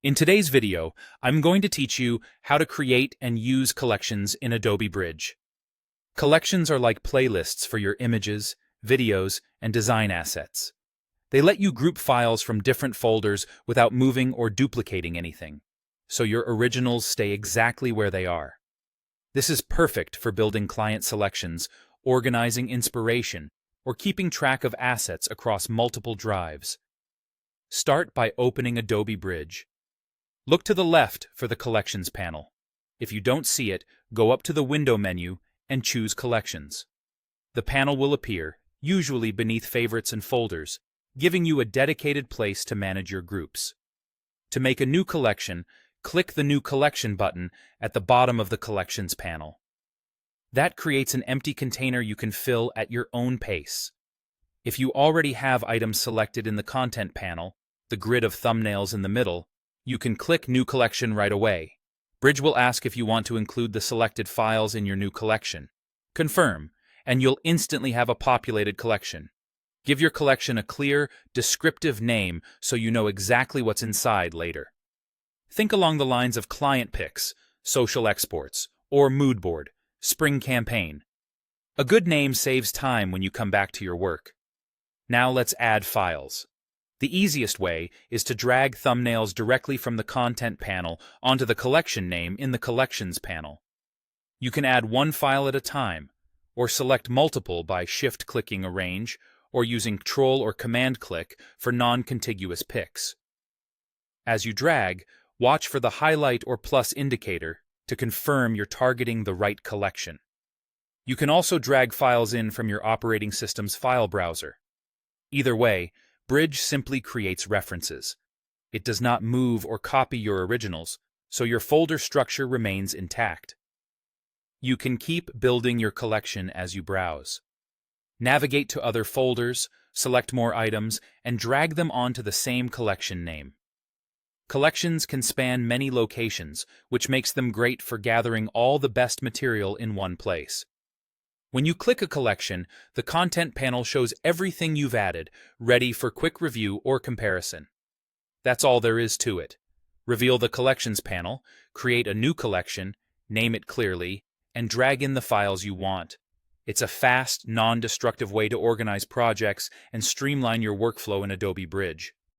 In today's video, I'm going to teach you how to create and use collections in Adobe Bridge. Collections are like playlists for your images, videos, and design assets. They let you group files from different folders without moving or duplicating anything, so your originals stay exactly where they are. This is perfect for building client selections, organizing inspiration, or keeping track of assets across multiple drives. Start by opening Adobe Bridge. Look to the left for the Collections panel. If you don't see it, go up to the Window menu and choose Collections. The panel will appear, usually beneath Favorites and Folders, giving you a dedicated place to manage your groups. To make a new collection, click the New Collection button at the bottom of the Collections panel. That creates an empty container you can fill at your own pace. If you already have items selected in the Content panel, the grid of thumbnails in the middle, you can click New Collection right away. Bridge will ask if you want to include the selected files in your new collection. Confirm, and you'll instantly have a populated collection. Give your collection a clear, descriptive name so you know exactly what's inside later. Think along the lines of client picks, social exports, or mood board, spring campaign. A good name saves time when you come back to your work. Now let's add files. The easiest way is to drag thumbnails directly from the Content panel onto the collection name in the Collections panel. You can add one file at a time, or select multiple by shift-clicking Arrange, or using Ctrl or Command-click for non-contiguous picks. As you drag, watch for the highlight or plus indicator to confirm you're targeting the right collection. You can also drag files in from your operating system's file browser. Either way, Bridge simply creates references. It does not move or copy your originals, so your folder structure remains intact. You can keep building your collection as you browse. Navigate to other folders, select more items, and drag them onto the same collection name. Collections can span many locations, which makes them great for gathering all the best material in one place. When you click a collection, the Content panel shows everything you've added, ready for quick review or comparison. That's all there is to it. Reveal the Collections panel, create a new collection, name it clearly, and drag in the files you want. It's a fast, non-destructive way to organize projects and streamline your workflow in Adobe Bridge.